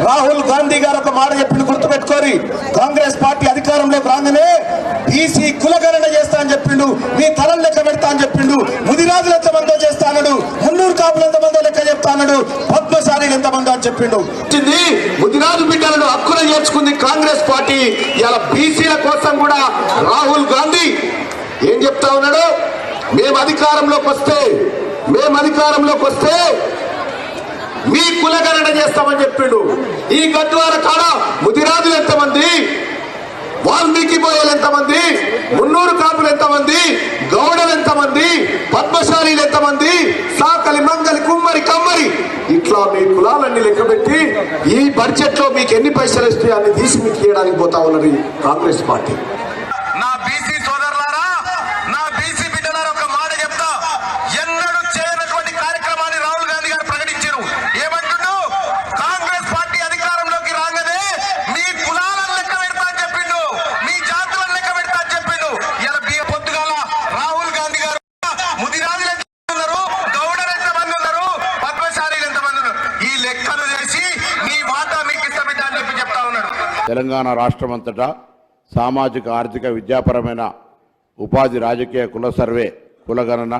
రాహుల్ గాంధీ గారు ఒక మాట చెప్పిండు, గుర్తుపెట్టుకోరి. కాంగ్రెస్ పార్టీ అధికారంలోకి రాగానే బీసీ కులగణన చేస్తా అని చెప్పిండు, మీ తలం లెక్క పెడతా అని చెప్పిండు, ముదిరాజులు ఎంతమందో చేస్తా అన్నాడు, మున్నూరు కాపులు ఎంతమందో లెక్క చెప్తా అన్నాడు, పద్మశాలీలు ఎంతమందో అని చెప్పిండు. ముదిరాజు బిడ్డలను హక్కున చేర్చుకుంది కాంగ్రెస్ పార్టీ. ఇలా బీసీల కోసం కూడా రాహుల్ గాంధీ ఏం చెప్తా ఉన్నాడు, మేము అధికారంలోకి వస్తే మీ కులగణన చేస్తామని చెప్పిండు. ఈ గద్వాల కాడ ముదిరాజులు ఎంతమంది, వాల్మీకి బోయలు ఎంతమంది, మున్నూరు కాపులు ఎంతమంది, గౌడలు ఎంతమంది, పద్మశాలీలు ఎంతమంది, సాకలి మంగలి కుమ్మరి కమ్మరి, ఇట్లా మీ కులాలన్నీ లెక్కబెట్టి ఈ బడ్జెట్ లో మీకు ఎన్ని పైసలు ఇస్తాయి అన్ని తీసి మీకు ఇవ్వడానికి పోతా ఉన్నది కాంగ్రెస్ పార్టీ. నా బీసీ సోదరులారా, నా బీసీ బిడ్డలారా, ఒక మాట చెప్తా. ఎన్నడూ చేయనటువంటి కార్యక్రమాన్ని రాహుల్ గాంధీ గారు ప్రకటించారు. ఏమంటుండు, కాంగ్రెస్ పార్టీ అధికారంలోకి రాగానే మీ కులాలను లెక్క పెడతా అని చెప్పిండు, మీ జాతులను లెక్క పెడతా అని చెప్పిండు. ఇలా పొద్దుగాల రాహుల్ గాంధీ గారు ముదిరాజులు ఎంతమంది ఉన్నారు, గౌడలు ఎంతమంది ఉన్నారు, పద్మశాలీలు ఎంతమంది ఉన్నారు, ఈ లెక్కలు చేసి మీ మాట మీకు ఇష్టమిద్దా అని చెప్పి చెప్తా ఉన్నాడు. తెలంగాణ రాష్ట్రమంతటా సామాజిక ఆర్థిక విద్యాపరమైన ఉపాధి రాజకీయ కుల సర్వే కులగణన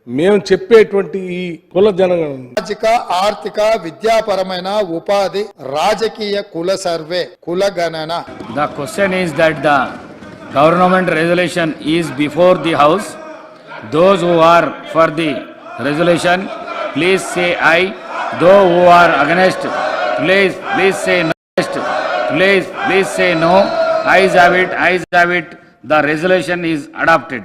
మేము చెప్పేటువంటి ఈ కుల జనగణన సామాజిక ఆర్థిక విద్యాపరమైన ఉపాధి రాజకీయ కుల సర్వే కులగణన. The question is that the government resolution is before the house. Those who are for the resolution, please say aye. Those who are against, please say no. Please say no. Ayes have it. The resolution is adopted.